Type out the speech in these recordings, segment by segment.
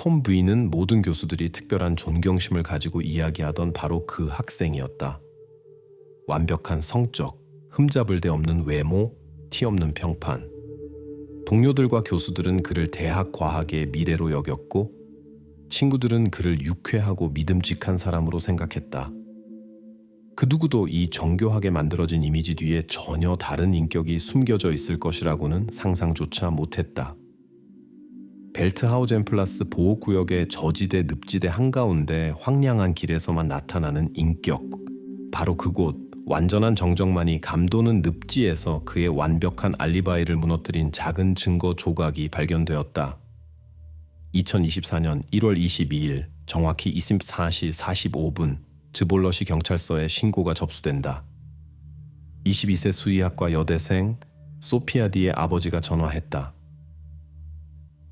톰 V는 모든 교수들이 특별한 존경심을 가지고 이야기하던 바로 그 학생이었다. 완벽한 성적, 흠잡을 데 없는 외모, 티 없는 평판. 동료들과 교수들은 그를 대학 과학의 미래로 여겼고 친구들은 그를 유쾌하고 믿음직한 사람으로 생각했다. 그 누구도 이 정교하게 만들어진 이미지 뒤에 전혀 다른 인격이 숨겨져 있을 것이라고는 상상조차 못했다. 벨트하우젠 플러스 보호구역의 저지대 늪지대 한가운데 황량한 길에서만 나타나는 인격. 바로 그곳 완전한 정적만이 감도는 늪지에서 그의 완벽한 알리바이를 무너뜨린 작은 증거 조각이 발견되었다. 2024년 1월 22일 정확히 24시 45분 즈볼러시 경찰서에 신고가 접수된다. 22세 수의학과 여대생 소피아 D의 아버지가 전화했다.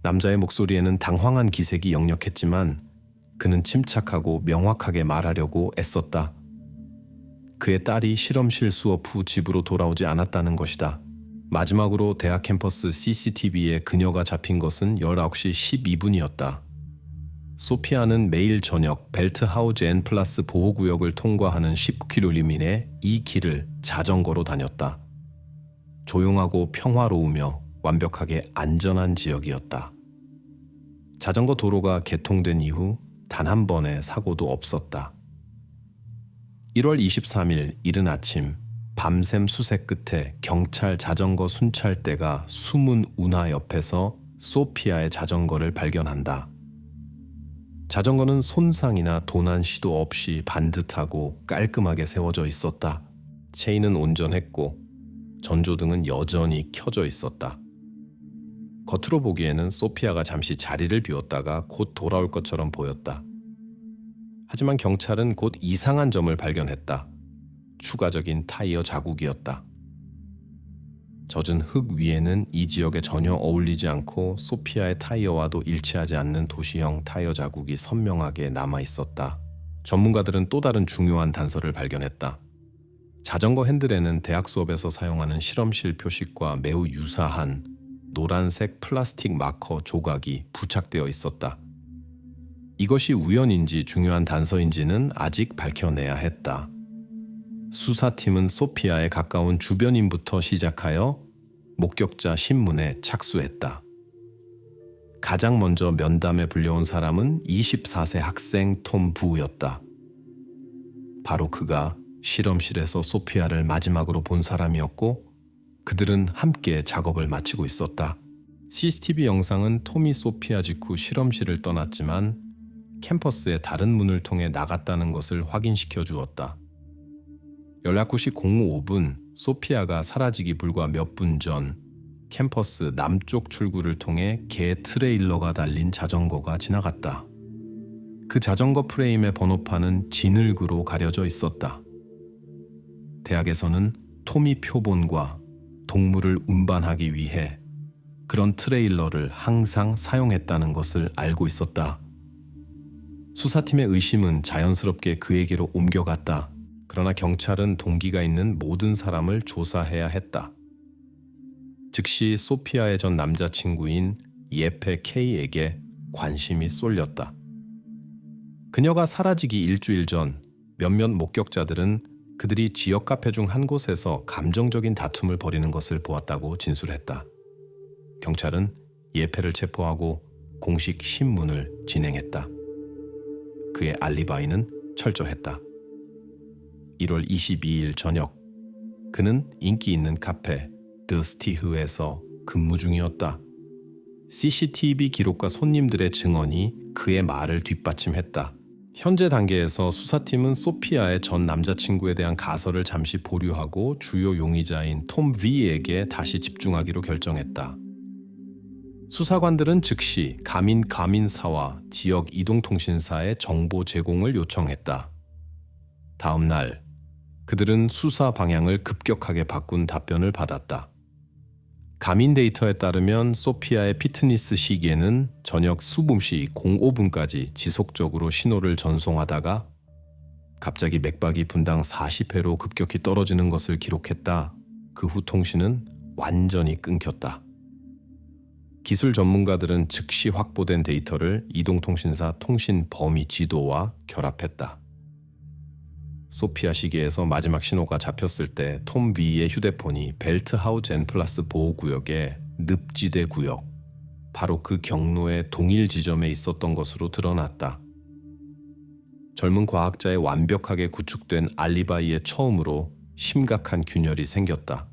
남자의 목소리에는 당황한 기색이 역력했지만 그는 침착하고 명확하게 말하려고 애썼다. 그의 딸이 실험실 수업 후 집으로 돌아오지 않았다는 것이다. 마지막으로 대학 캠퍼스 CCTV에 그녀가 잡힌 것은 19시 12분이었다. 소피아는 매일 저녁 벨트하우젠 플러스 보호구역을 통과하는 19km의 이 길을 자전거로 다녔다. 조용하고 평화로우며 완벽하게 안전한 지역이었다. 자전거 도로가 개통된 이후 단 한 번의 사고도 없었다. 1월 23일 이른 아침 밤샘 수색 끝에 경찰 자전거 순찰대가 숨은 운하 옆에서 소피아의 자전거를 발견한다. 자전거는 손상이나 도난 시도 없이 반듯하고 깔끔하게 세워져 있었다. 체인은 온전했고 전조등은 여전히 켜져 있었다. 겉으로 보기에는 소피아가 잠시 자리를 비웠다가 곧 돌아올 것처럼 보였다. 하지만 경찰은 곧 이상한 점을 발견했다. 추가적인 타이어 자국이었다. 젖은 흙 위에는 이 지역에 전혀 어울리지 않고 소피아의 타이어와도 일치하지 않는 도시형 타이어 자국이 선명하게 남아 있었다. 전문가들은 또 다른 중요한 단서를 발견했다. 자전거 핸들에는 대학 수업에서 사용하는 실험실 표식과 매우 유사한 노란색 플라스틱 마커 조각이 부착되어 있었다. 이것이 우연인지 중요한 단서인지는 아직 밝혀내야 했다. 수사팀은 소피아에 가까운 주변인부터 시작하여 목격자 신문에 착수했다. 가장 먼저 면담에 불려온 사람은 24세 학생 톰 부였다. 바로 그가 실험실에서 소피아를 마지막으로 본 사람이었고 그들은 함께 작업을 마치고 있었다. CCTV 영상은 톰이 소피아 직후 실험실을 떠났지만 캠퍼스의 다른 문을 통해 나갔다는 것을 확인시켜 주었다. 연락 후 시 05분 소피아가 사라지기 불과 몇 분 전 캠퍼스 남쪽 출구를 통해 개 트레일러가 달린 자전거가 지나갔다. 그 자전거 프레임의 번호판은 진흙으로 가려져 있었다. 대학에서는 톰이 표본과 동물을 운반하기 위해 그런 트레일러를 항상 사용했다는 것을 알고 있었다. 수사팀의 의심은 자연스럽게 그에게로 옮겨갔다. 그러나 경찰은 동기가 있는 모든 사람을 조사해야 했다. 즉시 소피아의 전 남자친구인 예페 K에게 관심이 쏠렸다. 그녀가 사라지기 일주일 전 몇몇 목격자들은 그들이 지역 카페 중 한 곳에서 감정적인 다툼을 벌이는 것을 보았다고 진술했다. 경찰은 예페를 체포하고 공식 신문을 진행했다. 그의 알리바이는 철저했다. 1월 22일 저녁, 그는 인기 있는 카페 드 스티흐에서 근무 중이었다. CCTV 기록과 손님들의 증언이 그의 말을 뒷받침했다. 현재 단계에서 수사팀은 소피아의 전 남자친구에 대한 가설을 잠시 보류하고 주요 용의자인 톰 V에게 다시 집중하기로 결정했다. 수사관들은 즉시 가민사와 지역 이동통신사에 정보 제공을 요청했다. 다음 날 그들은 수사 방향을 급격하게 바꾼 답변을 받았다. 가민 데이터에 따르면 소피아의 피트니스 시계는 저녁 수분시 05분까지 지속적으로 신호를 전송하다가 갑자기 맥박이 분당 40회로 급격히 떨어지는 것을 기록했다. 그 후 통신은 완전히 끊겼다. 기술 전문가들은 즉시 확보된 데이터를 이동통신사 통신 범위 지도와 결합했다. 소피아 시계에서 마지막 신호가 잡혔을 때 톰 V의 휴대폰이 벨트하우즈 앤플라스 보호구역의 늪지대 구역, 바로 그 경로의 동일 지점에 있었던 것으로 드러났다. 젊은 과학자의 완벽하게 구축된 알리바이의 처음으로 심각한 균열이 생겼다.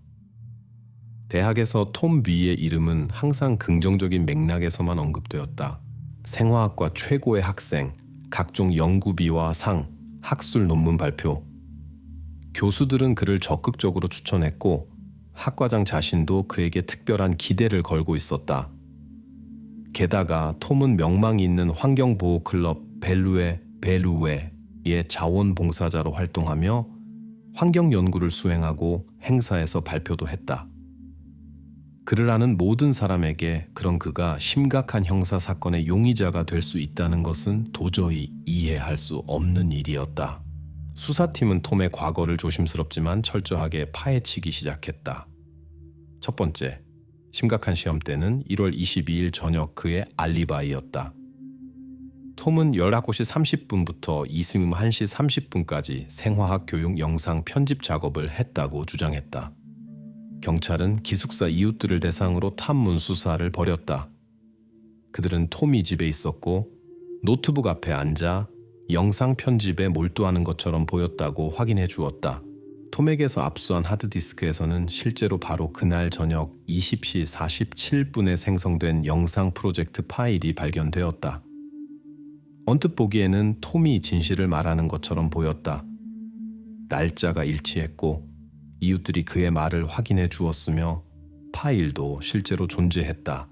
대학에서 톰 V의 이름은 항상 긍정적인 맥락에서만 언급되었다. 생화학과 최고의 학생, 각종 연구비와 상, 학술 논문 발표. 교수들은 그를 적극적으로 추천했고 학과장 자신도 그에게 특별한 기대를 걸고 있었다. 게다가 톰은 명망이 있는 환경보호클럽 벨루웨의 자원봉사자로 활동하며 환경 연구를 수행하고 행사에서 발표도 했다. 그를 아는 모든 사람에게 그런 그가 심각한 형사사건의 용의자가 될 수 있다는 것은 도저히 이해할 수 없는 일이었다. 수사팀은 톰의 과거를 조심스럽지만 철저하게 파헤치기 시작했다. 첫 번째, 심각한 시험 때는 1월 22일 저녁 그의 알리바이였다. 톰은 19시 30분부터 이승 1시 30분까지 생화학 교육 영상 편집 작업을 했다고 주장했다. 경찰은 기숙사 이웃들을 대상으로 탐문 수사를 벌였다. 그들은 톰이 집에 있었고 노트북 앞에 앉아 영상 편집에 몰두하는 것처럼 보였다고 확인해 주었다. 톰에게서 압수한 하드디스크에서는 실제로 바로 그날 저녁 20시 47분에 생성된 영상 프로젝트 파일이 발견되었다. 언뜻 보기에는 톰이 진실을 말하는 것처럼 보였다. 날짜가 일치했고 이웃들이 그의 말을 확인해 주었으며 파일도 실제로 존재했다.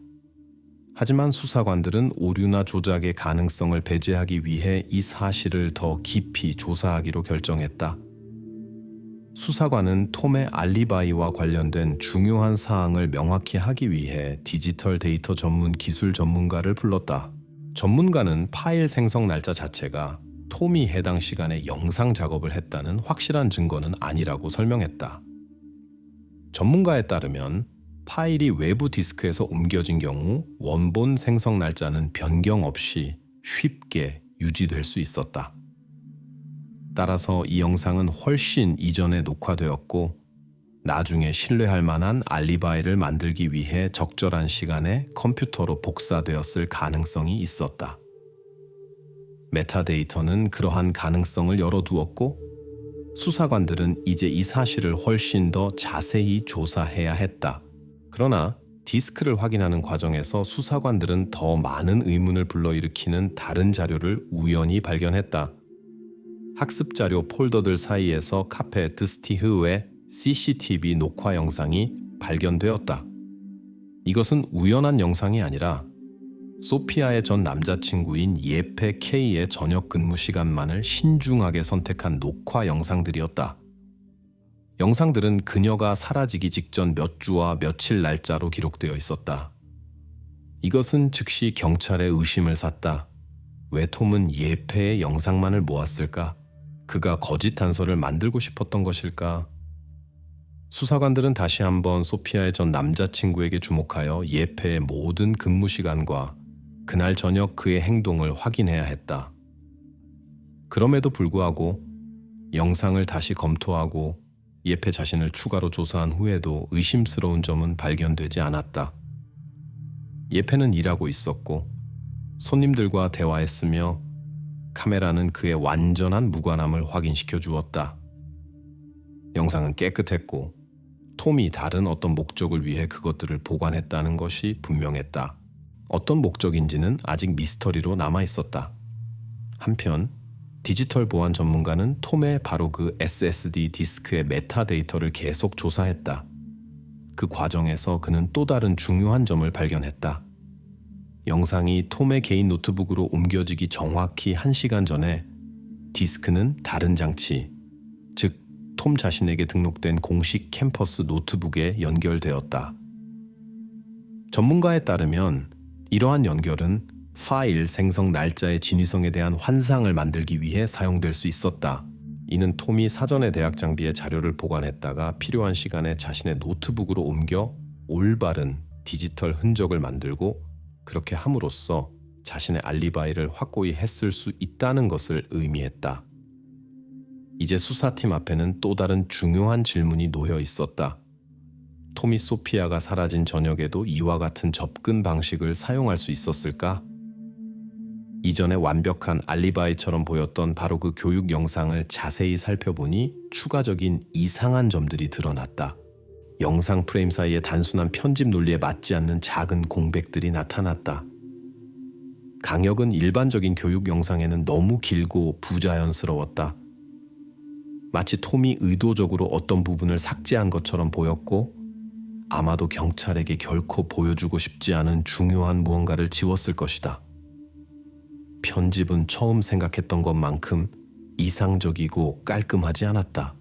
하지만 수사관들은 오류나 조작의 가능성을 배제하기 위해 이 사실을 더 깊이 조사하기로 결정했다. 수사관은 톰의 알리바이와 관련된 중요한 사항을 명확히 하기 위해 디지털 데이터 전문 기술 전문가를 불렀다. 전문가는 파일 생성 날짜 자체가 톰이 해당 시간에 영상 작업을 했다는 확실한 증거는 아니라고 설명했다. 전문가에 따르면 파일이 외부 디스크에서 옮겨진 경우 원본 생성 날짜는 변경 없이 쉽게 유지될 수 있었다. 따라서 이 영상은 훨씬 이전에 녹화되었고 나중에 신뢰할 만한 알리바이를 만들기 위해 적절한 시간에 컴퓨터로 복사되었을 가능성이 있었다. 메타데이터는 그러한 가능성을 열어두었고 수사관들은 이제 이 사실을 훨씬 더 자세히 조사해야 했다. 그러나 디스크를 확인하는 과정에서 수사관들은 더 많은 의문을 불러일으키는 다른 자료를 우연히 발견했다. 학습자료 폴더들 사이에서 카페 드스티흐의 CCTV 녹화 영상이 발견되었다. 이것은 우연한 영상이 아니라 소피아의 전 남자친구인 예페 K의 저녁 근무 시간만을 신중하게 선택한 녹화 영상들이었다. 영상들은 그녀가 사라지기 직전 몇 주와 며칠 날짜로 기록되어 있었다. 이것은 즉시 경찰의 의심을 샀다. 왜 톰은 예페의 영상만을 모았을까? 그가 거짓 단서를 만들고 싶었던 것일까? 수사관들은 다시 한번 소피아의 전 남자친구에게 주목하여 예페의 모든 근무 시간과 그날 저녁 그의 행동을 확인해야 했다. 그럼에도 불구하고 영상을 다시 검토하고 예페 자신을 추가로 조사한 후에도 의심스러운 점은 발견되지 않았다. 예페는 일하고 있었고 손님들과 대화했으며 카메라는 그의 완전한 무관함을 확인시켜 주었다. 영상은 깨끗했고 톰이 다른 어떤 목적을 위해 그것들을 보관했다는 것이 분명했다. 어떤 목적인지는 아직 미스터리로 남아있었다. 한편 디지털 보안 전문가는 톰의 바로 그 SSD 디스크의 메타데이터를 계속 조사했다. 그 과정에서 그는 또 다른 중요한 점을 발견했다. 영상이 톰의 개인 노트북으로 옮겨지기 정확히 1시간 전에 디스크는 다른 장치, 즉 톰 자신에게 등록된 공식 캠퍼스 노트북에 연결되었다. 전문가에 따르면 이러한 연결은 파일 생성 날짜의 진위성에 대한 환상을 만들기 위해 사용될 수 있었다. 이는 톰이 사전에 대학 장비에 자료를 보관했다가 필요한 시간에 자신의 노트북으로 옮겨 올바른 디지털 흔적을 만들고 그렇게 함으로써 자신의 알리바이를 확고히 했을 수 있다는 것을 의미했다. 이제 수사팀 앞에는 또 다른 중요한 질문이 놓여 있었다. 톰이 소피아가 사라진 저녁에도 이와 같은 접근 방식을 사용할 수 있었을까? 이전에 완벽한 알리바이처럼 보였던 바로 그 교육 영상을 자세히 살펴보니 추가적인 이상한 점들이 드러났다. 영상 프레임 사이에 단순한 편집 논리에 맞지 않는 작은 공백들이 나타났다. 강역은 일반적인 교육 영상에는 너무 길고 부자연스러웠다. 마치 톰이 의도적으로 어떤 부분을 삭제한 것처럼 보였고, 아마도 경찰에게 결코 보여주고 싶지 않은 중요한 무언가를 지웠을 것이다. 편집은 처음 생각했던 것만큼 이상적이고 깔끔하지 않았다.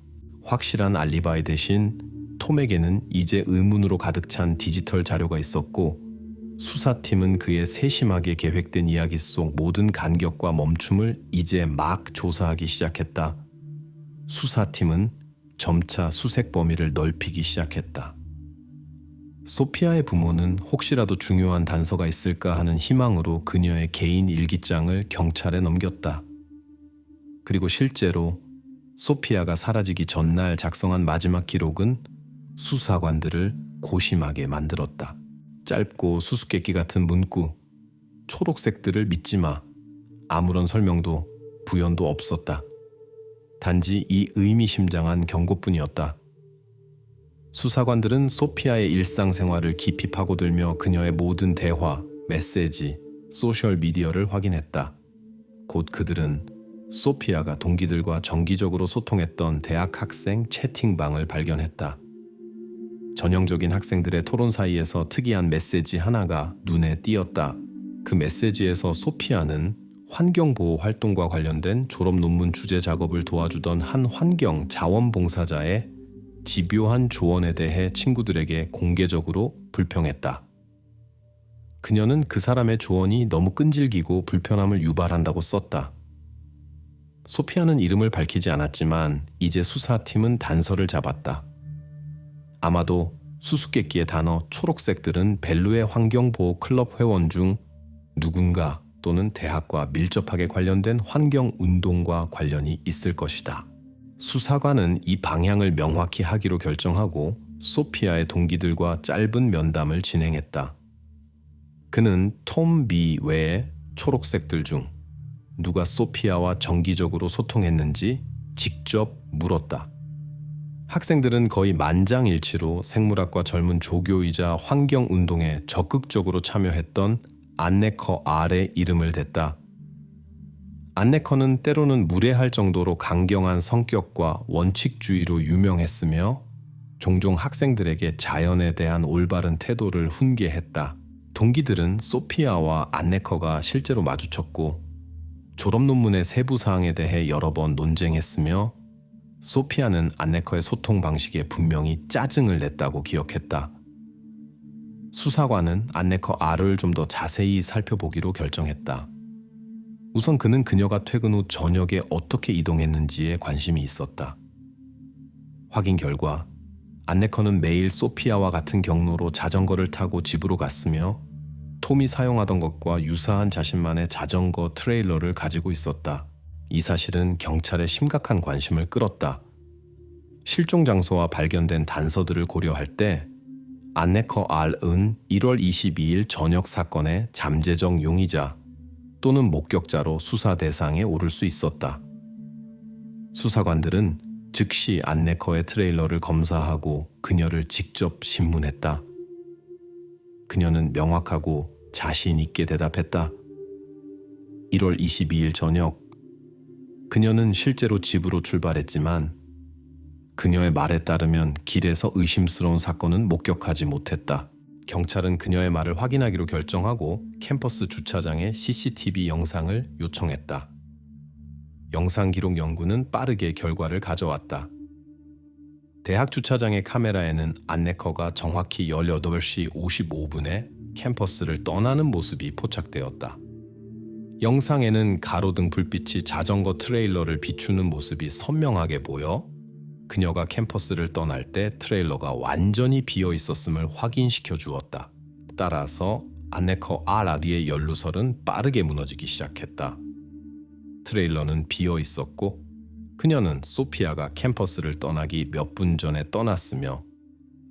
확실한 알리바이 대신 톰에게는 이제 의문으로 가득 찬 디지털 자료가 있었고, 수사팀은 그의 세심하게 계획된 이야기 속 모든 간격과 멈춤을 이제 막 조사하기 시작했다. 수사팀은 점차 수색 범위를 넓히기 시작했다. 소피아의 부모는 혹시라도 중요한 단서가 있을까 하는 희망으로 그녀의 개인 일기장을 경찰에 넘겼다. 그리고 실제로 소피아가 사라지기 전날 작성한 마지막 기록은 수사관들을 고심하게 만들었다. 짧고 수수께끼 같은 문구, 초록색들을 믿지 마. 아무런 설명도 부연도 없었다. 단지 이 의미심장한 경고뿐이었다. 수사관들은 소피아의 일상생활을 깊이 파고들며 그녀의 모든 대화, 메시지, 소셜미디어를 확인했다. 곧 그들은 소피아가 동기들과 정기적으로 소통했던 대학 학생 채팅방을 발견했다. 전형적인 학생들의 토론 사이에서 특이한 메시지 하나가 눈에 띄었다. 그 메시지에서 소피아는 환경보호 활동과 관련된 졸업 논문 주제 작업을 도와주던 한 환경 자원봉사자의 집요한 조언에 대해 친구들에게 공개적으로 불평했다. 그녀는 그 사람의 조언이 너무 끈질기고 불편함을 유발한다고 썼다. 소피아는 이름을 밝히지 않았지만 이제 수사팀은 단서를 잡았다. 아마도 수수께끼의 단어 초록색들은 벨루의 환경보호 클럽 회원 중 누군가 또는 대학과 밀접하게 관련된 환경운동과 관련이 있을 것이다. 수사관은 이 방향을 명확히 하기로 결정하고 소피아의 동기들과 짧은 면담을 진행했다. 그는 톰 B 외에 초록색들 중 누가 소피아와 정기적으로 소통했는지 직접 물었다. 학생들은 거의 만장일치로 생물학과 젊은 조교이자 환경운동에 적극적으로 참여했던 안네커 R의 이름을 댔다. 안네커는 때로는 무례할 정도로 강경한 성격과 원칙주의로 유명했으며 종종 학생들에게 자연에 대한 올바른 태도를 훈계했다. 동기들은 소피아와 안네커가 실제로 마주쳤고 졸업 논문의 세부 사항에 대해 여러 번 논쟁했으며 소피아는 안네커의 소통 방식에 분명히 짜증을 냈다고 기억했다. 수사관은 안네커 R을 좀 더 자세히 살펴보기로 결정했다. 우선 그는 그녀가 퇴근 후 저녁에 어떻게 이동했는지에 관심이 있었다. 확인 결과 안네커는 매일 소피아와 같은 경로로 자전거를 타고 집으로 갔으며 톰이 사용하던 것과 유사한 자신만의 자전거 트레일러를 가지고 있었다. 이 사실은 경찰의 심각한 관심을 끌었다. 실종 장소와 발견된 단서들을 고려할 때 안네커 R은 1월 22일 저녁 사건의 잠재적 용의자 또는 목격자로 수사 대상에 오를 수 있었다. 수사관들은 즉시 안네커의 트레일러를 검사하고 그녀를 직접 신문했다. 그녀는 명확하고 자신 있게 대답했다. 1월 22일 저녁, 그녀는 실제로 집으로 출발했지만 그녀의 말에 따르면 길에서 의심스러운 사건은 목격하지 못했다. 경찰은 그녀의 말을 확인하기로 결정하고 캠퍼스 주차장에 CCTV 영상을 요청했다. 영상 기록 연구는 빠르게 결과를 가져왔다. 대학 주차장의 카메라에는 안네커가 정확히 18시 55분에 캠퍼스를 떠나는 모습이 포착되었다. 영상에는 가로등 불빛이 자전거 트레일러를 비추는 모습이 선명하게 보여 그녀가 캠퍼스를 떠날 때 트레일러가 완전히 비어 있었음을 확인시켜 주었다. 따라서 안네커 아라디의 연루설은 빠르게 무너지기 시작했다. 트레일러는 비어 있었고 그녀는 소피아가 캠퍼스를 떠나기 몇 분 전에 떠났으며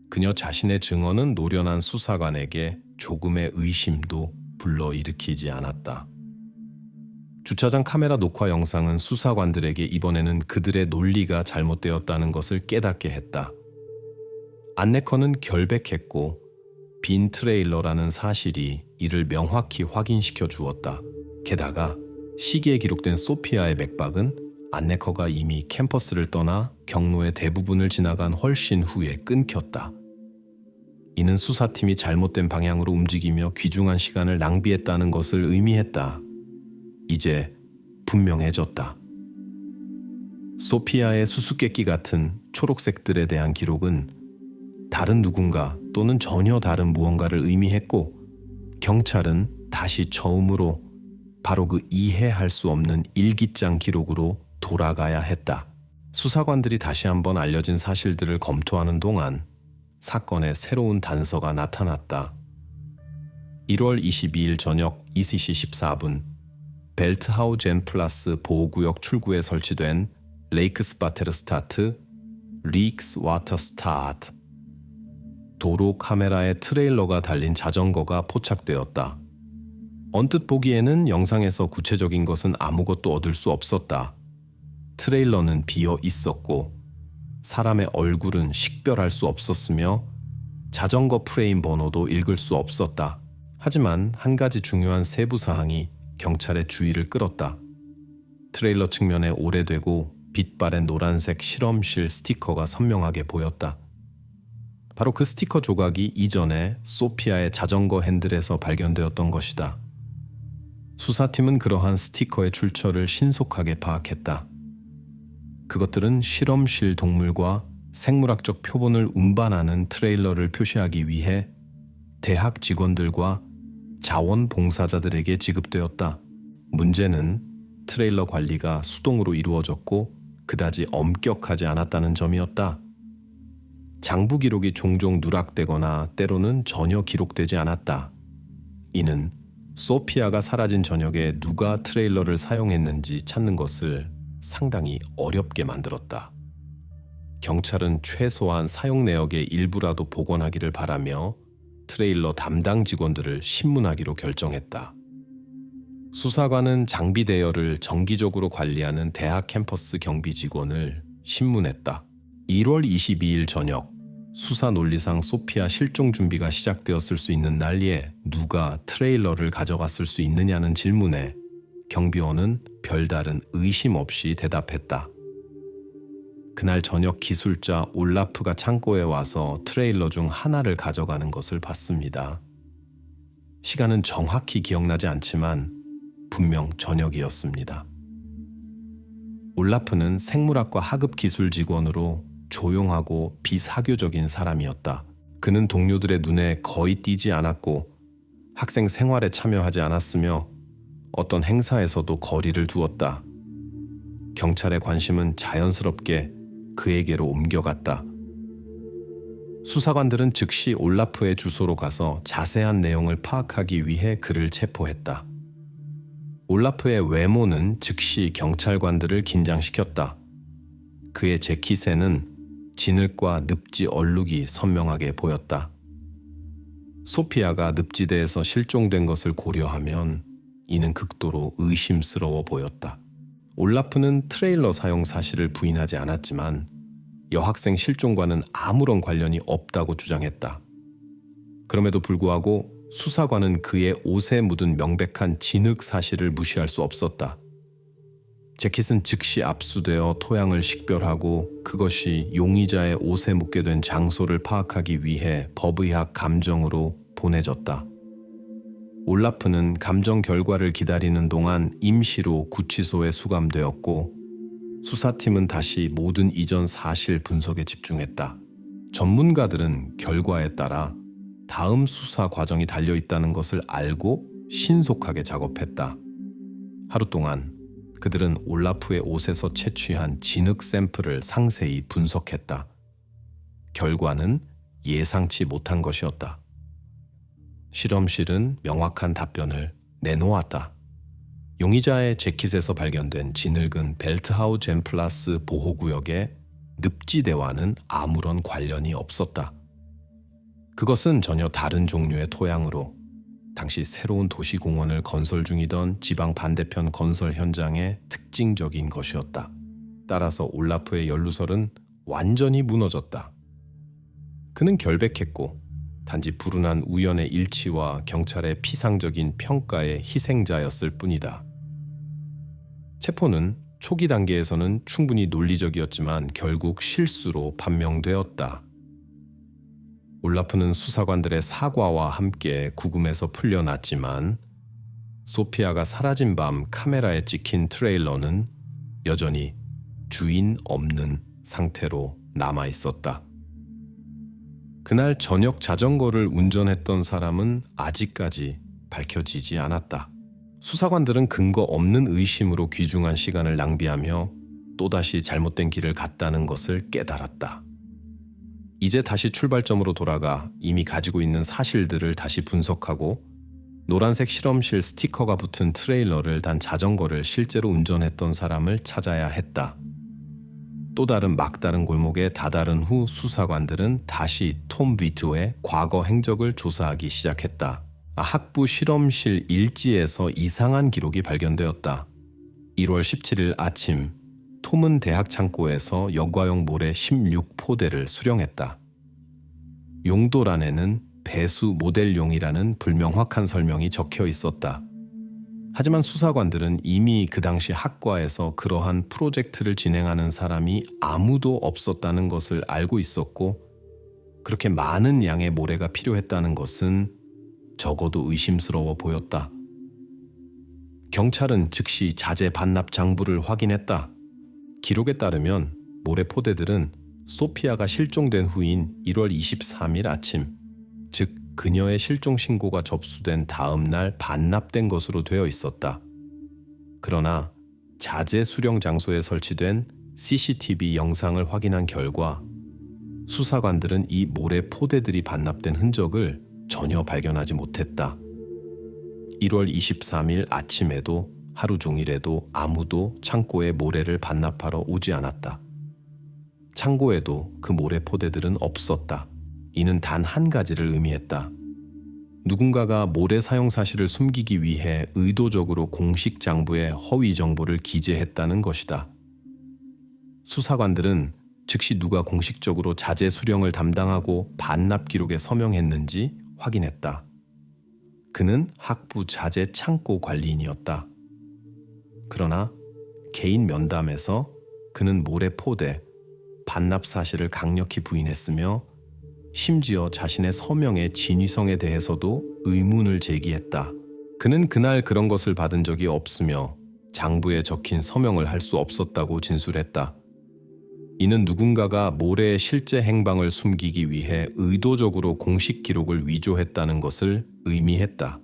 그녀 자신의 증언은 노련한 수사관에게 조금의 의심도 불러일으키지 않았다. 주차장 카메라 녹화 영상은 수사관들에게 이번에는 그들의 논리가 잘못되었다는 것을 깨닫게 했다. 안네커는 결백했고 빈 트레일러라는 사실이 이를 명확히 확인시켜 주었다. 게다가 시기에 기록된 소피아의 맥박은 안네커가 이미 캠퍼스를 떠나 경로의 대부분을 지나간 훨씬 후에 끊겼다. 이는 수사팀이 잘못된 방향으로 움직이며 귀중한 시간을 낭비했다는 것을 의미했다. 이제 분명해졌다. 소피아의 수수께끼 같은 초록색들에 대한 기록은 다른 누군가 또는 전혀 다른 무언가를 의미했고 경찰은 다시 처음으로 바로 그 이해할 수 없는 일기장 기록으로 돌아가야 했다. 수사관들이 다시 한번 알려진 사실들을 검토하는 동안 사건의 새로운 단서가 나타났다. 1월 22일 저녁 2시 14분 벨트하우젠 플러스 보호구역 출구에 설치된 레이크스바테르스타트 리크스와터스타트 도로 카메라에 트레일러가 달린 자전거가 포착되었다. 언뜻 보기에는 영상에서 구체적인 것은 아무것도 얻을 수 없었다. 트레일러는 비어 있었고 사람의 얼굴은 식별할 수 없었으며 자전거 프레임 번호도 읽을 수 없었다. 하지만 한 가지 중요한 세부 사항이 경찰의 주의를 끌었다. 트레일러 측면에 오래되고 빛바랜 노란색 실험실 스티커가 선명하게 보였다. 바로 그 스티커 조각이 이전에 소피아의 자전거 핸들에서 발견되었던 것이다. 수사팀은 그러한 스티커의 출처를 신속하게 파악했다. 그것들은 실험실 동물과 생물학적 표본을 운반하는 트레일러를 표시하기 위해 대학 직원들과 자원봉사자들에게 지급되었다. 문제는 트레일러 관리가 수동으로 이루어졌고 그다지 엄격하지 않았다는 점이었다. 장부 기록이 종종 누락되거나 때로는 전혀 기록되지 않았다. 이는 소피아가 사라진 저녁에 누가 트레일러를 사용했는지 찾는 것을 상당히 어렵게 만들었다. 경찰은 최소한 사용 내역의 일부라도 복원하기를 바라며 트레일러 담당 직원들을 신문하기로 결정했다. 수사관은 장비 대여를 정기적으로 관리하는 대학 캠퍼스 경비 직원을 신문했다. 1월 22일 저녁, 수사 논리상 소피아 실종 준비가 시작되었을 수 있는 날리에 누가 트레일러를 가져갔을 수 있느냐는 질문에 경비원은 별다른 의심 없이 대답했다. 그날 저녁 기술자 올라프가 창고에 와서 트레일러 중 하나를 가져가는 것을 봤습니다. 시간은 정확히 기억나지 않지만 분명 저녁이었습니다. 올라프는 생물학과 하급 기술 직원으로 조용하고 비사교적인 사람이었다. 그는 동료들의 눈에 거의 띄지 않았고 학생 생활에 참여하지 않았으며 어떤 행사에서도 거리를 두었다. 경찰의 관심은 자연스럽게 그에게로 옮겨갔다. 수사관들은 즉시 올라프의 주소로 가서 자세한 내용을 파악하기 위해 그를 체포했다. 올라프의 외모는 즉시 경찰관들을 긴장시켰다. 그의 재킷에는 진흙과 늪지 얼룩이 선명하게 보였다. 소피아가 늪지대에서 실종된 것을 고려하면 이는 극도로 의심스러워 보였다. 올라프는 트레일러 사용 사실을 부인하지 않았지만 여학생 실종과는 아무런 관련이 없다고 주장했다. 그럼에도 불구하고 수사관은 그의 옷에 묻은 명백한 진흙 사실을 무시할 수 없었다. 재킷은 즉시 압수되어 토양을 식별하고 그것이 용의자의 옷에 묻게 된 장소를 파악하기 위해 법의학 감정으로 보내졌다. 올라프는 감정 결과를 기다리는 동안 임시로 구치소에 수감되었고 수사팀은 다시 모든 이전 사실 분석에 집중했다. 전문가들은 결과에 따라 다음 수사 과정이 달려있다는 것을 알고 신속하게 작업했다. 하루 동안 그들은 올라프의 옷에서 채취한 진흙 샘플을 상세히 분석했다. 결과는 예상치 못한 것이었다. 실험실은 명확한 답변을 내놓았다. 용의자의 재킷에서 발견된 진흙은 벨트하우 젠플라스 보호구역의 늪지대와는 아무런 관련이 없었다. 그것은 전혀 다른 종류의 토양으로 당시 새로운 도시공원을 건설 중이던 지방 반대편 건설 현장의 특징적인 것이었다. 따라서 올라프의 연루설은 완전히 무너졌다. 그는 결백했고 단지 불운한 우연의 일치와 경찰의 피상적인 평가의 희생자였을 뿐이다. 체포는 초기 단계에서는 충분히 논리적이었지만 결국 실수로 판명되었다. 올라프는 수사관들의 사과와 함께 구금에서 풀려났지만 소피아가 사라진 밤 카메라에 찍힌 트레일러는 여전히 주인 없는 상태로 남아 있었다. 그날 저녁 자전거를 운전했던 사람은 아직까지 밝혀지지 않았다. 수사관들은 근거 없는 의심으로 귀중한 시간을 낭비하며 또다시 잘못된 길을 갔다는 것을 깨달았다. 이제 다시 출발점으로 돌아가 이미 가지고 있는 사실들을 다시 분석하고 노란색 실험실 스티커가 붙은 트레일러를 단 자전거를 실제로 운전했던 사람을 찾아야 했다. 또 다른 막다른 골목에 다다른 후 수사관들은 다시 톰 비투의 과거 행적을 조사하기 시작했다. 학부 실험실 일지에서 이상한 기록이 발견되었다. 1월 17일 아침, 톰은 대학 창고에서 여과용 모래 16포대를 수령했다. 용도란에는 배수 모델용이라는 불명확한 설명이 적혀 있었다. 하지만 수사관들은 이미 그 당시 학과에서 그러한 프로젝트를 진행하는 사람이 아무도 없었다는 것을 알고 있었고, 그렇게 많은 양의 모래가 필요했다는 것은 적어도 의심스러워 보였다. 경찰은 즉시 자재 반납 장부를 확인했다. 기록에 따르면 모래 포대들은 소피아가 실종된 후인 1월 23일 아침, 즉 그녀의 실종 신고가 접수된 다음 날 반납된 것으로 되어 있었다. 그러나 자재 수령 장소에 설치된 CCTV 영상을 확인한 결과 수사관들은 이 모래 포대들이 반납된 흔적을 전혀 발견하지 못했다. 1월 23일 아침에도 하루 종일에도 아무도 창고에 모래를 반납하러 오지 않았다. 창고에도 그 모래 포대들은 없었다. 이는 단 한 가지를 의미했다. 누군가가 모래 사용 사실을 숨기기 위해 의도적으로 공식 장부에 허위 정보를 기재했다는 것이다. 수사관들은 즉시 누가 공식적으로 자재 수령을 담당하고 반납 기록에 서명했는지 확인했다. 그는 학부 자재 창고 관리인이었다. 그러나 개인 면담에서 그는 모래 포대, 반납 사실을 강력히 부인했으며 심지어 자신의 서명의 진위성에 대해서도 의문을 제기했다. 그는 그날 그런 것을 받은 적이 없으며 장부에 적힌 서명을 할 수 없었다고 진술했다. 이는 누군가가 모래의 실제 행방을 숨기기 위해 의도적으로 공식 기록을 위조했다는 것을 의미했다.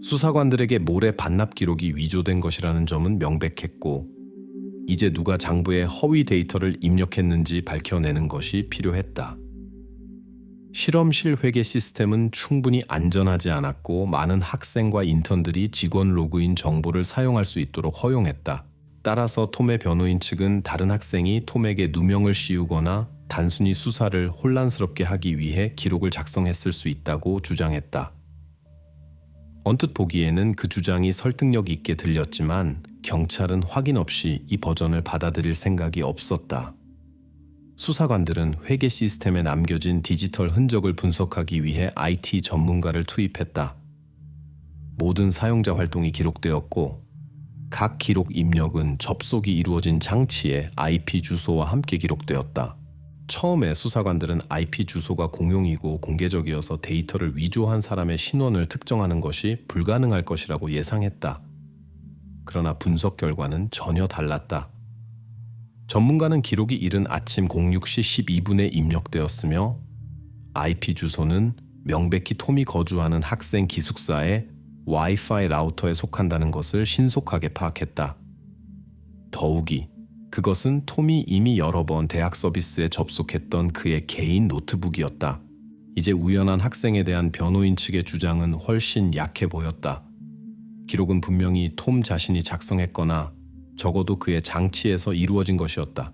수사관들에게 모래 반납 기록이 위조된 것이라는 점은 명백했고, 이제 누가 장부에 허위 데이터를 입력했는지 밝혀내는 것이 필요했다. 실험실 회계 시스템은 충분히 안전하지 않았고 많은 학생과 인턴들이 직원 로그인 정보를 사용할 수 있도록 허용했다. 따라서 톰의 변호인 측은 다른 학생이 톰에게 누명을 씌우거나 단순히 수사를 혼란스럽게 하기 위해 기록을 작성했을 수 있다고 주장했다. 언뜻 보기에는 그 주장이 설득력 있게 들렸지만 경찰은 확인 없이 이 버전을 받아들일 생각이 없었다. 수사관들은 회계 시스템에 남겨진 디지털 흔적을 분석하기 위해 IT 전문가를 투입했다. 모든 사용자 활동이 기록되었고 각 기록 입력은 접속이 이루어진 장치의 IP 주소와 함께 기록되었다. 처음에 수사관들은 IP 주소가 공용이고 공개적이어서 데이터를 위조한 사람의 신원을 특정하는 것이 불가능할 것이라고 예상했다. 그러나 분석 결과는 전혀 달랐다. 전문가는 기록이 이른 아침 06시 12분에 입력되었으며 IP 주소는 명백히 톰이 거주하는 학생 기숙사의 와이파이 라우터에 속한다는 것을 신속하게 파악했다. 더욱이 그것은 톰이 이미 여러 번 대학 서비스에 접속했던 그의 개인 노트북이었다. 이제 우연한 학생에 대한 변호인 측의 주장은 훨씬 약해 보였다. 기록은 분명히 톰 자신이 작성했거나 적어도 그의 장치에서 이루어진 것이었다.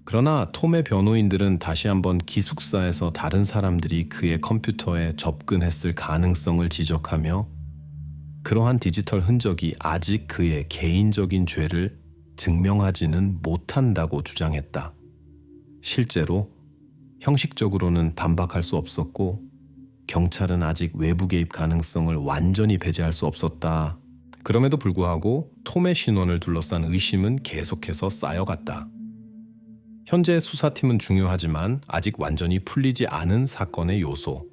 그러나 톰의 변호인들은 다시 한번 기숙사에서 다른 사람들이 그의 컴퓨터에 접근했을 가능성을 지적하며 그러한 디지털 흔적이 아직 그의 개인적인 죄를 증명하지는 못한다고 주장했다. 실제로 형식적으로는 반박할 수 없었고 경찰은 아직 외부 개입 가능성을 완전히 배제할 수 없었다. 그럼에도 불구하고 톰의 신원을 둘러싼 의심은 계속해서 쌓여갔다. 현재 수사팀은 중요하지만 아직 완전히 풀리지 않은 사건의 요소,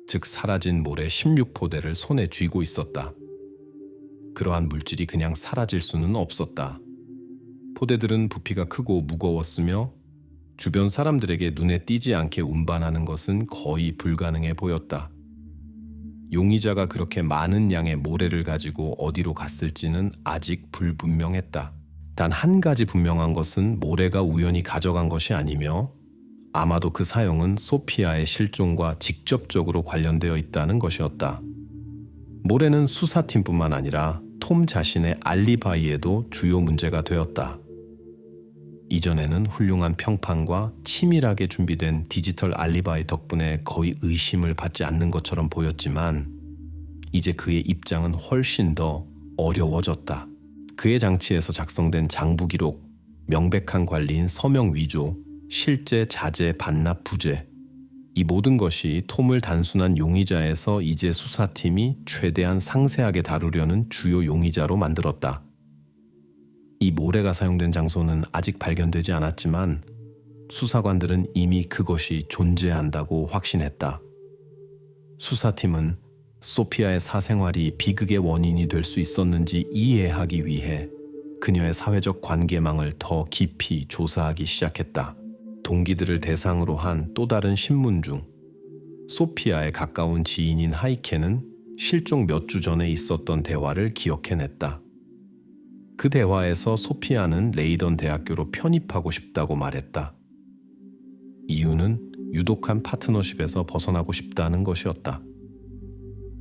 즉 사라진 모래 16포대를 손에 쥐고 있었다. 그러한 물질이 그냥 사라질 수는 없었다. 포대들은 부피가 크고 무거웠으며 주변 사람들에게 눈에 띄지 않게 운반하는 것은 거의 불가능해 보였다. 용의자가 그렇게 많은 양의 모래를 가지고 어디로 갔을지는 아직 불분명했다. 단 한 가지 분명한 것은 모래가 우연히 가져간 것이 아니며 아마도 그 사용은 소피아의 실종과 직접적으로 관련되어 있다는 것이었다. 모래는 수사팀뿐만 아니라 톰 자신의 알리바이에도 주요 문제가 되었다. 이전에는 훌륭한 평판과 치밀하게 준비된 디지털 알리바이 덕분에 거의 의심을 받지 않는 것처럼 보였지만 이제 그의 입장은 훨씬 더 어려워졌다. 그의 장치에서 작성된 장부 기록, 명백한 관리인 서명 위조, 실제 자재 반납 부재, 이 모든 것이 톰을 단순한 용의자에서 이제 수사팀이 최대한 상세하게 다루려는 주요 용의자로 만들었다. 이 모래가 사용된 장소는 아직 발견되지 않았지만 수사관들은 이미 그것이 존재한다고 확신했다. 수사팀은 소피아의 사생활이 비극의 원인이 될 수 있었는지 이해하기 위해 그녀의 사회적 관계망을 더 깊이 조사하기 시작했다. 동기들을 대상으로 한 또 다른 신문 중 소피아의 가까운 지인인 하이켄은 실종 몇 주 전에 있었던 대화를 기억해냈다. 그 대화에서 소피아는 레이던 대학교로 편입하고 싶다고 말했다. 이유는 유독한 파트너십에서 벗어나고 싶다는 것이었다.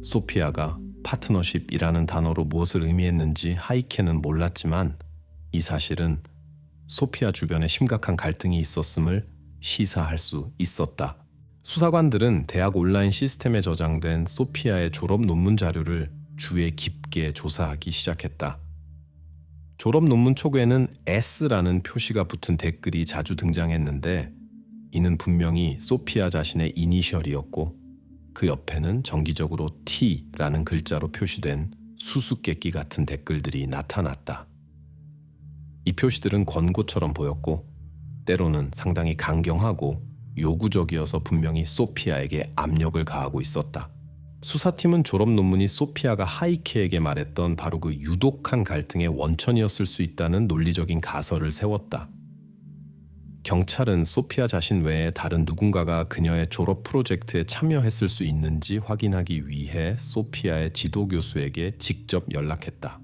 소피아가 파트너십이라는 단어로 무엇을 의미했는지 하이켄은 몰랐지만 이 사실은 소피아 주변에 심각한 갈등이 있었음을 시사할 수 있었다. 수사관들은 대학 온라인 시스템에 저장된 소피아의 졸업 논문 자료를 주의 깊게 조사하기 시작했다. 졸업 논문 촉에는 S라는 표시가 붙은 댓글이 자주 등장했는데 이는 분명히 소피아 자신의 이니셜이었고 그 옆에는 정기적으로 T라는 글자로 표시된 수수께끼 같은 댓글들이 나타났다. 이 표시들은 권고처럼 보였고 때로는 상당히 강경하고 요구적이어서 분명히 소피아에게 압력을 가하고 있었다. 수사팀은 졸업 논문이 소피아가 하이케에게 말했던 바로 그 유독한 갈등의 원천이었을 수 있다는 논리적인 가설을 세웠다. 경찰은 소피아 자신 외에 다른 누군가가 그녀의 졸업 프로젝트에 참여했을 수 있는지 확인하기 위해 소피아의 지도 교수에게 직접 연락했다.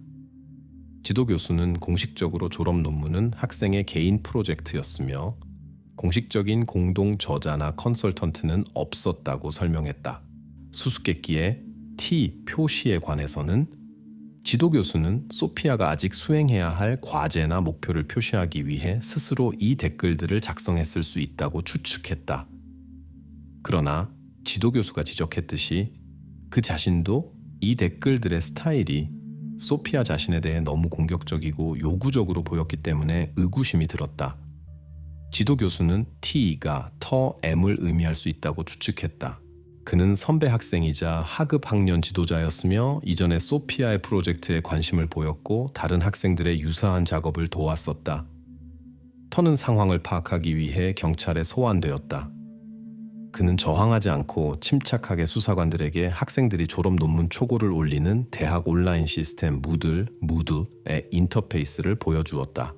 지도 교수는 공식적으로 졸업 논문은 학생의 개인 프로젝트였으며 공식적인 공동 저자나 컨설턴트는 없었다고 설명했다. 수수께끼의 T 표시에 관해서는 지도 교수는 소피아가 아직 수행해야 할 과제나 목표를 표시하기 위해 스스로 이 댓글들을 작성했을 수 있다고 추측했다. 그러나 지도 교수가 지적했듯이 그 자신도 이 댓글들의 스타일이 소피아 자신에 대해 너무 공격적이고 요구적으로 보였기 때문에 의구심이 들었다. 지도 교수는 T가 터 M을 의미할 수 있다고 추측했다. 그는 선배 학생이자 하급 학년 지도자였으며 이전에 소피아의 프로젝트에 관심을 보였고 다른 학생들의 유사한 작업을 도왔었다. 터는 상황을 파악하기 위해 경찰에 소환되었다. 그는 저항하지 않고 침착하게 수사관들에게 학생들이 졸업 논문 초고를 올리는 대학 온라인 시스템 무들의 인터페이스를 보여주었다.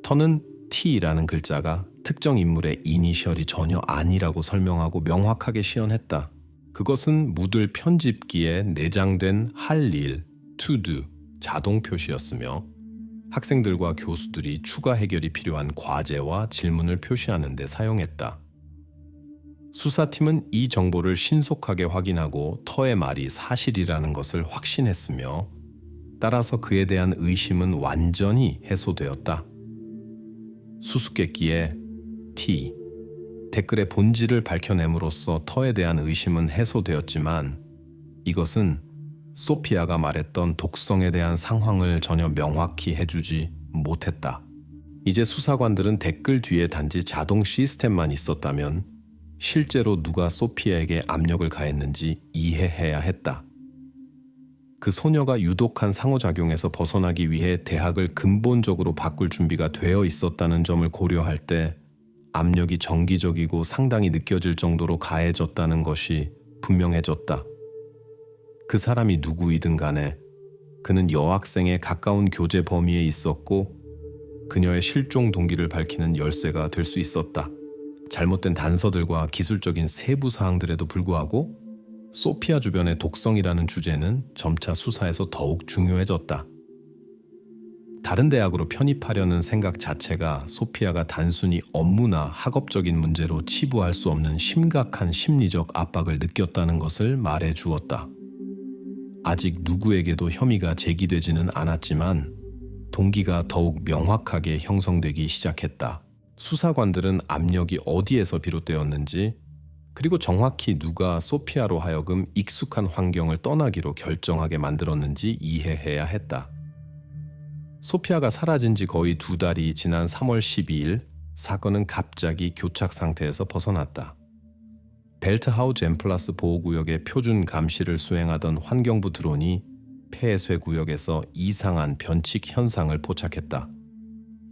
터는 T라는 글자가 특정 인물의 이니셜이 전혀 아니라고 설명하고 명확하게 시연했다. 그것은 무들 편집기에 내장된 할 일, to do, 자동 표시였으며 학생들과 교수들이 추가 해결이 필요한 과제와 질문을 표시하는 데 사용했다. 수사팀은 이 정보를 신속하게 확인하고 터의 말이 사실이라는 것을 확신했으며 따라서 그에 대한 의심은 완전히 해소되었다. 수수께끼에 T 댓글의 본질을 밝혀냄으로써 터에 대한 의심은 해소되었지만 이것은 소피아가 말했던 독성에 대한 상황을 전혀 명확히 해주지 못했다. 이제 수사관들은 댓글 뒤에 단지 자동 시스템만 있었다면 실제로 누가 소피아에게 압력을 가했는지 이해해야 했다. 그 소녀가 유독한 상호작용에서 벗어나기 위해 대학을 근본적으로 바꿀 준비가 되어 있었다는 점을 고려할 때 압력이 정기적이고 상당히 느껴질 정도로 가해졌다는 것이 분명해졌다. 그 사람이 누구이든 간에 그는 여학생의 가까운 교제 범위에 있었고 그녀의 실종 동기를 밝히는 열쇠가 될 수 있었다. 잘못된 단서들과 기술적인 세부 사항들에도 불구하고 소피아 주변의 독성이라는 주제는 점차 수사에서 더욱 중요해졌다. 다른 대학으로 편입하려는 생각 자체가 소피아가 단순히 업무나 학업적인 문제로 치부할 수 없는 심각한 심리적 압박을 느꼈다는 것을 말해 주었다. 아직 누구에게도 혐의가 제기되지는 않았지만 동기가 더욱 명확하게 형성되기 시작했다. 수사관들은 압력이 어디에서 비롯되었는지 그리고 정확히 누가 소피아로 하여금 익숙한 환경을 떠나기로 결정하게 만들었는지 이해해야 했다. 소피아가 사라진 지 거의 2달이 지난 3월 12일 사건은 갑자기 교착 상태에서 벗어났다. 벨트하우즈 엠플라스 보호구역의 표준 감시를 수행하던 환경부 드론이 폐쇄 구역에서 이상한 변칙 현상을 포착했다.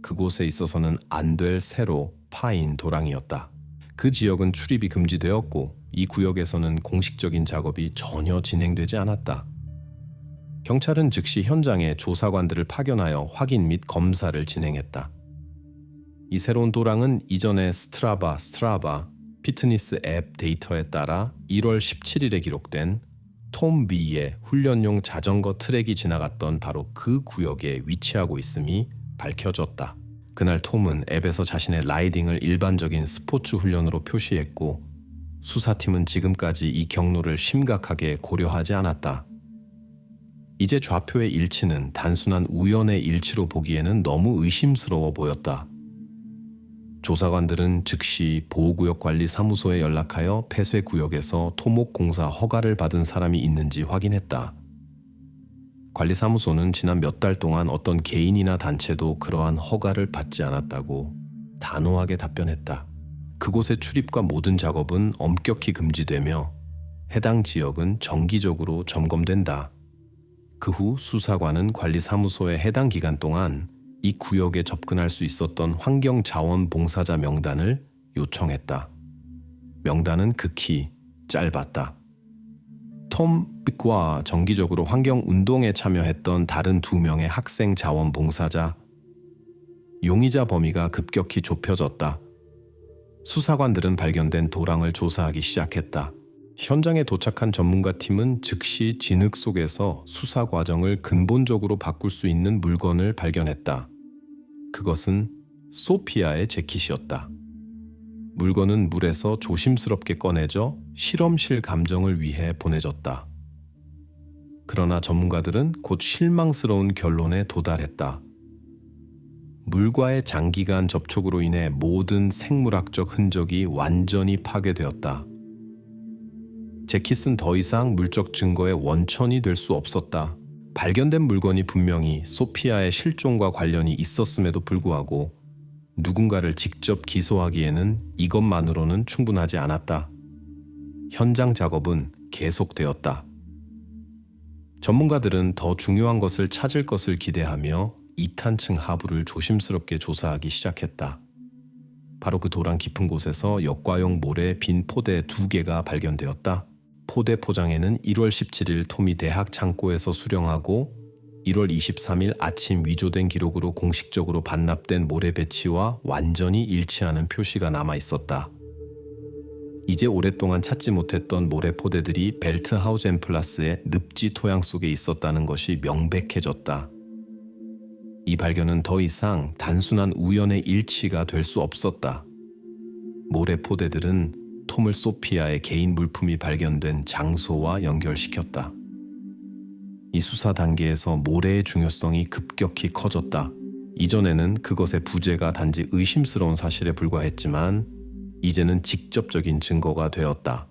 그곳에 있어서는 안 될 새로 파인 도랑이었다. 그 지역은 출입이 금지되었고 이 구역에서는 공식적인 작업이 전혀 진행되지 않았다. 경찰은 즉시 현장에 조사관들을 파견하여 확인 및 검사를 진행했다. 이 새로운 도랑은 이전의 스트라바 피트니스 앱 데이터에 따라 1월 17일에 기록된 톰 V의 훈련용 자전거 트랙이 지나갔던 바로 그 구역에 위치하고 있음이 밝혀졌다. 그날 톰은 앱에서 자신의 라이딩을 일반적인 스포츠 훈련으로 표시했고 수사팀은 지금까지 이 경로를 심각하게 고려하지 않았다. 이제 좌표의 일치는 단순한 우연의 일치로 보기에는 너무 의심스러워 보였다. 조사관들은 즉시 보호구역관리사무소에 연락하여 폐쇄구역에서 토목공사 허가를 받은 사람이 있는지 확인했다. 관리사무소는 지난 몇 달 동안 어떤 개인이나 단체도 그러한 허가를 받지 않았다고 단호하게 답변했다. 그곳의 출입과 모든 작업은 엄격히 금지되며 해당 지역은 정기적으로 점검된다. 그 후 수사관은 관리사무소에 해당 기간 동안 이 구역에 접근할 수 있었던 환경자원봉사자 명단을 요청했다. 명단은 극히 짧았다. 톰 빅과 정기적으로 환경운동에 참여했던 다른 2명의 학생 자원봉사자, 용의자 범위가 급격히 좁혀졌다. 수사관들은 발견된 도랑을 조사하기 시작했다. 현장에 도착한 전문가팀은 즉시 진흙 속에서 수사 과정을 근본적으로 바꿀 수 있는 물건을 발견했다. 그것은 소피아의 재킷이었다. 물건은 물에서 조심스럽게 꺼내져 실험실 감정을 위해 보내졌다. 그러나 전문가들은 곧 실망스러운 결론에 도달했다. 물과의 장기간 접촉으로 인해 모든 생물학적 흔적이 완전히 파괴되었다. 재킷은 더 이상 물적 증거의 원천이 될 수 없었다. 발견된 물건이 분명히 소피아의 실종과 관련이 있었음에도 불구하고 누군가를 직접 기소하기에는 이것만으로는 충분하지 않았다. 현장 작업은 계속되었다. 전문가들은 더 중요한 것을 찾을 것을 기대하며 2탄층 하부를 조심스럽게 조사하기 시작했다. 바로 그 도랑 깊은 곳에서 역과용 모래 빈 포대 2개가 발견되었다. 포대 포장에는 1월 17일 톰이 대학 창고에서 수령하고 1월 23일 아침 위조된 기록으로 공식적으로 반납된 모래 배치와 완전히 일치하는 표시가 남아 있었다. 이제 오랫동안 찾지 못했던 모래 포대들이 벨트하우즈 엠플라스의 늪지 토양 속에 있었다는 것이 명백해졌다. 이 발견은 더 이상 단순한 우연의 일치가 될 수 없었다. 모래 포대들은 톰을 소피아의 개인 물품이 발견된 장소와 연결시켰다. 이 수사 단계에서 모래의 중요성이 급격히 커졌다. 이전에는 그것의 부재가 단지 의심스러운 사실에 불과했지만 이제는 직접적인 증거가 되었다.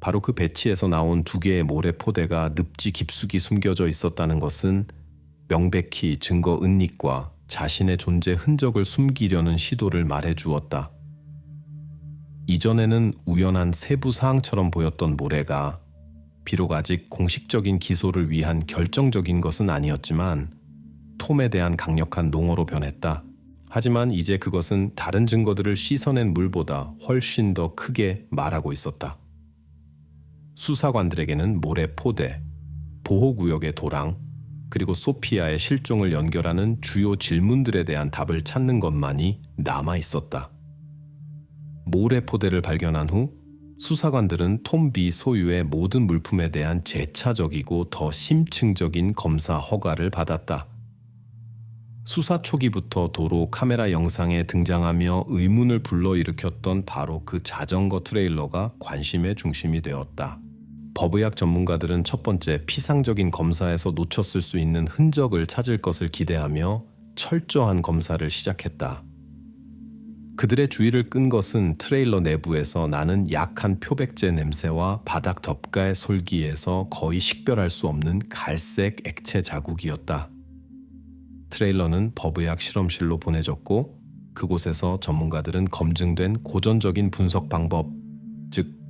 바로 그 배치에서 나온 2개의 모래 포대가 늪지 깊숙이 숨겨져 있었다는 것은 명백히 증거 은닉과 자신의 존재 흔적을 숨기려는 시도를 말해주었다. 이전에는 우연한 세부 사항처럼 보였던 모래가 비록 아직 공식적인 기소를 위한 결정적인 것은 아니었지만 톰에 대한 강력한 농어로 변했다. 하지만 이제 그것은 다른 증거들을 씻어낸 물보다 훨씬 더 크게 말하고 있었다. 수사관들에게는 모래 포대, 보호구역의 도랑, 그리고 소피아의 실종을 연결하는 주요 질문들에 대한 답을 찾는 것만이 남아 있었다. 모래 포대를 발견한 후 수사관들은 톰 B 소유의 모든 물품에 대한 재차적이고 더 심층적인 검사 허가를 받았다. 수사 초기부터 도로 카메라 영상에 등장하며 의문을 불러일으켰던 바로 그 자전거 트레일러가 관심의 중심이 되었다. 법의학 전문가들은 첫 번째 피상적인 검사에서 놓쳤을 수 있는 흔적을 찾을 것을 기대하며 철저한 검사를 시작했다. 그들의 주의를 끈 것은 트레일러 내부에서 나는 약한 표백제 냄새와 바닥 덮가의 솔기에서 거의 식별할 수 없는 갈색 액체 자국이었다. 트레일러는 법의학 실험실로 보내졌고 그곳에서 전문가들은 검증된 고전적인 분석 방법, 즉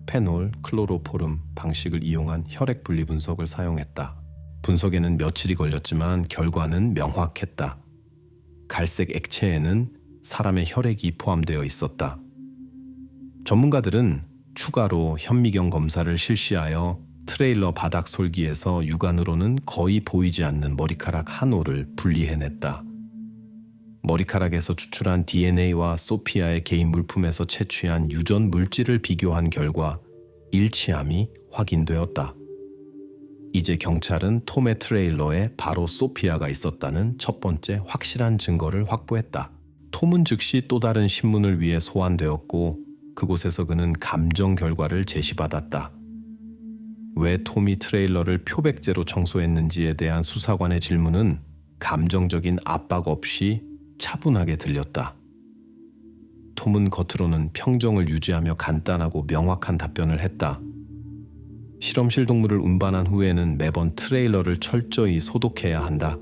페놀, 클로로포름 방식을 이용한 혈액 분리 분석을 사용했다. 분석에는 며칠이 걸렸지만 결과는 명확했다. 갈색 액체에는 사람의 혈액이 포함되어 있었다. 전문가들은 추가로 현미경 검사를 실시하여 트레일러 바닥 솔기에서 육안으로는 거의 보이지 않는 머리카락 한 올을 분리해냈다. 머리카락에서 추출한 DNA와 소피아의 개인 물품에서 채취한 유전 물질을 비교한 결과 일치함이 확인되었다. 이제 경찰은 톰의 트레일러에 바로 소피아가 있었다는 첫 번째 확실한 증거를 확보했다. 톰은 즉시 또 다른 신문을 위해 소환되었고 그곳에서 그는 감정 결과를 제시받았다. 왜 톰이 트레일러를 표백제로 청소했는지에 대한 수사관의 질문은 감정적인 압박 없이 차분하게 들렸다. 톰은 겉으로는 평정을 유지하며 간단하고 명확한 답변을 했다. 실험실 동물을 운반한 후에는 매번 트레일러를 철저히 소독해야 한다.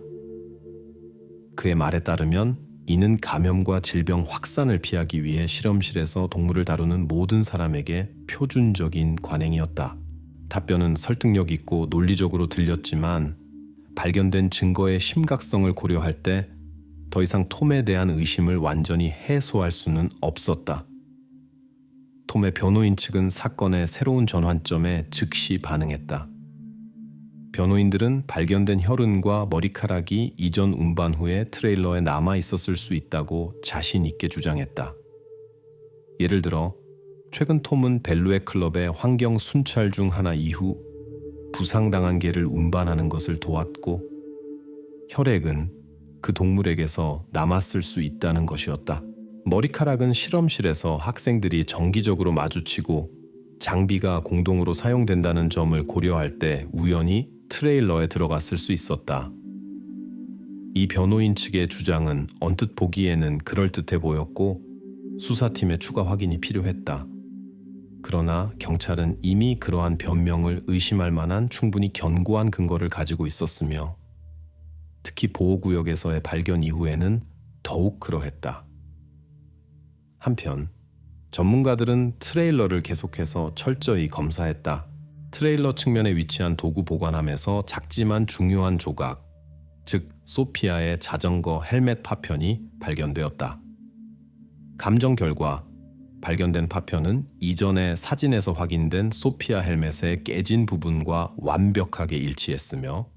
그의 말에 따르면 이는 감염과 질병 확산을 피하기 위해 실험실에서 동물을 다루는 모든 사람에게 표준적인 관행이었다. 답변은 설득력 있고 논리적으로 들렸지만 발견된 증거의 심각성을 고려할 때 더 이상 톰에 대한 의심을 완전히 해소할 수는 없었다. 톰의 변호인 측은 사건의 새로운 전환점에 즉시 반응했다. 변호인들은 발견된 혈흔과 머리카락이 이전 운반 후에 트레일러에 남아 있었을 수 있다고 자신 있게 주장했다. 예를 들어 최근 톰은 벨루에 클럽의 환경 순찰 중 하나 이후 부상당한 개를 운반하는 것을 도왔고 혈액은 그 동물에게서 남았을 수 있다는 것이었다. 머리카락은 실험실에서 학생들이 정기적으로 마주치고 장비가 공동으로 사용된다는 점을 고려할 때 우연히 트레일러에 들어갔을 수 있었다. 이 변호인 측의 주장은 언뜻 보기에는 그럴듯해 보였고 수사팀의 추가 확인이 필요했다. 그러나 경찰은 이미 그러한 변명을 의심할 만한 충분히 견고한 근거를 가지고 있었으며 특히 보호구역에서의 발견 이후에는 더욱 그러했다. 한편 전문가들은 트레일러를 계속해서 철저히 검사했다. 트레일러 측면에 위치한 도구 보관함에서 작지만 중요한 조각, 즉 소피아의 자전거 헬멧 파편이 발견되었다. 감정 결과 발견된 파편은 이전의 사진에서 확인된 소피아 헬멧의 깨진 부분과 완벽하게 일치했으며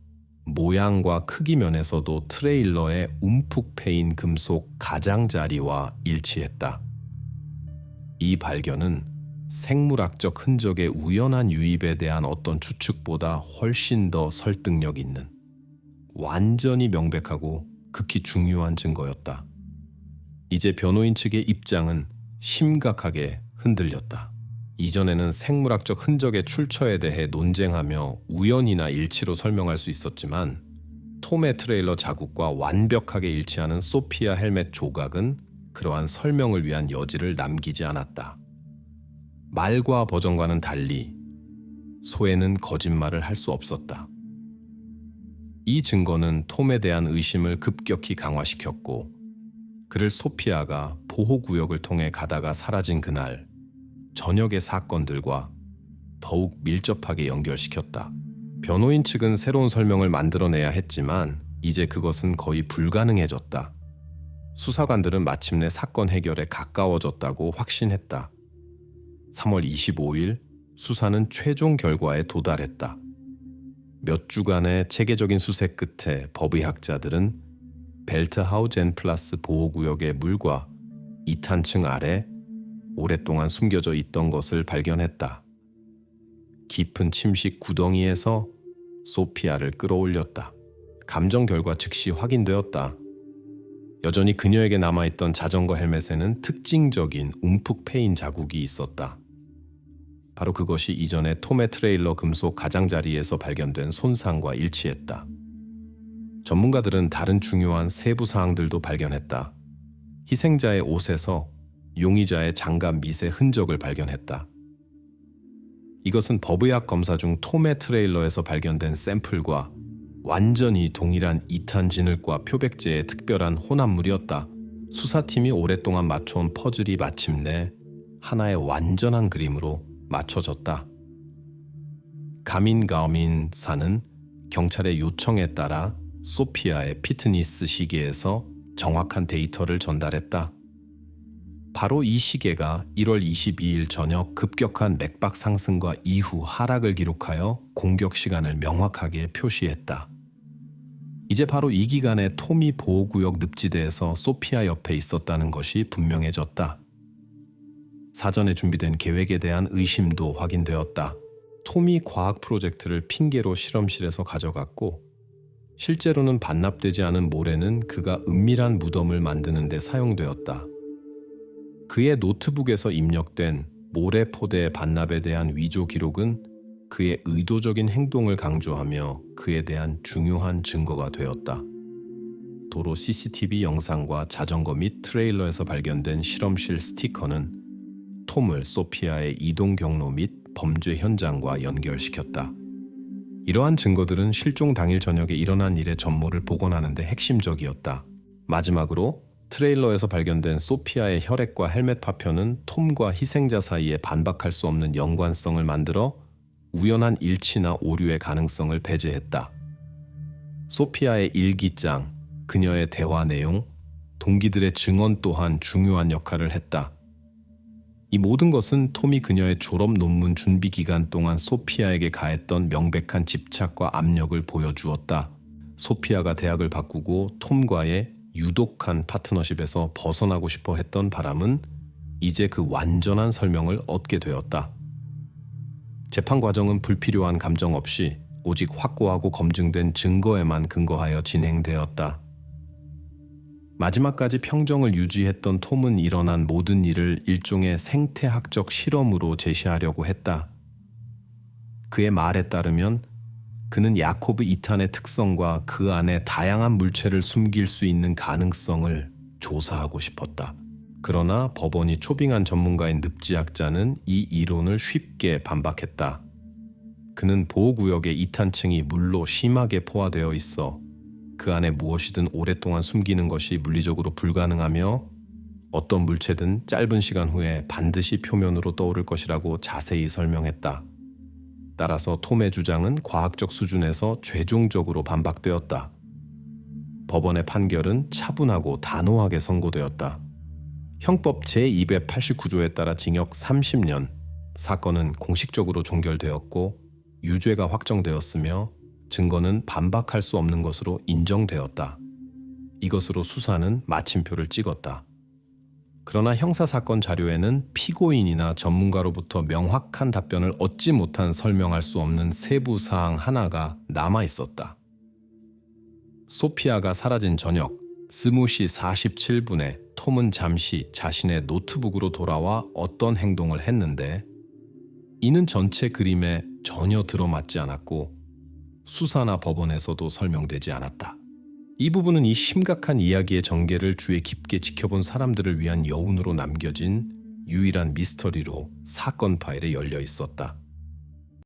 모양과 크기 면에서도 트레일러의 움푹 패인 금속 가장자리와 일치했다. 이 발견은 생물학적 흔적의 우연한 유입에 대한 어떤 추측보다 훨씬 더 설득력 있는 완전히 명백하고 극히 중요한 증거였다. 이제 변호인 측의 입장은 심각하게 흔들렸다. 이전에는 생물학적 흔적의 출처에 대해 논쟁하며 우연이나 일치로 설명할 수 있었지만 톰의 트레일러 자국과 완벽하게 일치하는 소피아 헬멧 조각은 그러한 설명을 위한 여지를 남기지 않았다. 말과 버전과는 달리 소에는 거짓말을 할 수 없었다. 이 증거는 톰에 대한 의심을 급격히 강화시켰고 그를 소피아가 보호구역을 통해 가다가 사라진 그날 저녁의 사건들과 더욱 밀접하게 연결시켰다. 변호인 측은 새로운 설명을 만들어내야 했지만 이제 그것은 거의 불가능해졌다. 수사관들은 마침내 사건 해결에 가까워졌다고 확신했다. 3월 25일 수사는 최종 결과에 도달했다. 몇 주간의 체계적인 수색 끝에 법의학자들은 벨트하우젠플라스 보호구역의 물과 2탄층 아래 오랫동안 숨겨져 있던 것을 발견했다. 깊은 침식 구덩이에서 소피아를 끌어올렸다. 감정 결과 즉시 확인되었다. 여전히 그녀에게 남아있던 자전거 헬멧에는 특징적인 움푹 패인 자국이 있었다. 바로 그것이 이전에 톰의 트레일러 금속 가장자리에서 발견된 손상과 일치했다. 전문가들은 다른 중요한 세부 사항들도 발견했다. 희생자의 옷에서 용의자의 장갑 밑의 흔적을 발견했다. 이것은 법의학 검사 중 톰의 트레일러에서 발견된 샘플과 완전히 동일한 2탄 진흙과 표백제의 특별한 혼합물이었다. 수사팀이 오랫동안 맞춰온 퍼즐이 마침내 하나의 완전한 그림으로 맞춰졌다. 가민 가오민사는 경찰의 요청에 따라 소피아의 피트니스 시계에서 정확한 데이터를 전달했다. 바로 이 시계가 1월 22일 저녁 급격한 맥박 상승과 이후 하락을 기록하여 공격 시간을 명확하게 표시했다. 이제 바로 이 기간에 톰이 보호구역 늪지대에서 소피아 옆에 있었다는 것이 분명해졌다. 사전에 준비된 계획에 대한 의심도 확인되었다. 톰이 과학 프로젝트를 핑계로 실험실에서 가져갔고 실제로는 반납되지 않은 모래는 그가 은밀한 무덤을 만드는 데 사용되었다. 그의 노트북에서 입력된 모래 포대의 반납에 대한 위조 기록은 그의 의도적인 행동을 강조하며 그에 대한 중요한 증거가 되었다. 도로 CCTV 영상과 자전거 및 트레일러에서 발견된 실험실 스티커는 톰을 소피아의 이동 경로 및 범죄 현장과 연결시켰다. 이러한 증거들은 실종 당일 저녁에 일어난 일의 전모를 복원하는 데 핵심적이었다. 마지막으로 트레일러에서 발견된 소피아의 혈액과 헬멧 파편은 톰과 희생자 사이에 반박할 수 없는 연관성을 만들어 우연한 일치나 오류의 가능성을 배제했다. 소피아의 일기장, 그녀의 대화 내용, 동기들의 증언 또한 중요한 역할을 했다. 이 모든 것은 톰이 그녀의 졸업 논문 준비 기간 동안 소피아에게 가했던 명백한 집착과 압력을 보여주었다. 소피아가 대학을 바꾸고 톰과의 유독한 파트너십에서 벗어나고 싶어 했던 바람은 이제 그 완전한 설명을 얻게 되었다. 재판 과정은 불필요한 감정 없이 오직 확고하고 검증된 증거에만 근거하여 진행되었다. 마지막까지 평정을 유지했던 톰은 일어난 모든 일을 일종의 생태학적 실험으로 제시하려고 했다. 그의 말에 따르면 그는 야코브 2탄의 특성과 그 안에 다양한 물체를 숨길 수 있는 가능성을 조사하고 싶었다. 그러나 법원이 초빙한 전문가인 늪지학자는 이 이론을 쉽게 반박했다. 그는 보호구역의 2탄층이 물로 심하게 포화되어 있어 그 안에 무엇이든 오랫동안 숨기는 것이 물리적으로 불가능하며 어떤 물체든 짧은 시간 후에 반드시 표면으로 떠오를 것이라고 자세히 설명했다. 따라서 톰의 주장은 과학적 수준에서 최종적으로 반박되었다. 법원의 판결은 차분하고 단호하게 선고되었다. 형법 제289조에 따라 징역 30년, 사건은 공식적으로 종결되었고 유죄가 확정되었으며 증거는 반박할 수 없는 것으로 인정되었다. 이것으로 수사는 마침표를 찍었다. 그러나 형사사건 자료에는 피고인이나 전문가로부터 명확한 답변을 얻지 못한 설명할 수 없는 세부 사항 하나가 남아 있었다. 소피아가 사라진 저녁 20시 47분에 톰은 잠시 자신의 노트북으로 돌아와 어떤 행동을 했는데 이는 전체 그림에 전혀 들어맞지 않았고 수사나 법원에서도 설명되지 않았다. 이 부분은 이 심각한 이야기의 전개를 주의 깊게 지켜본 사람들을 위한 여운으로 남겨진 유일한 미스터리로 사건 파일에 열려 있었다.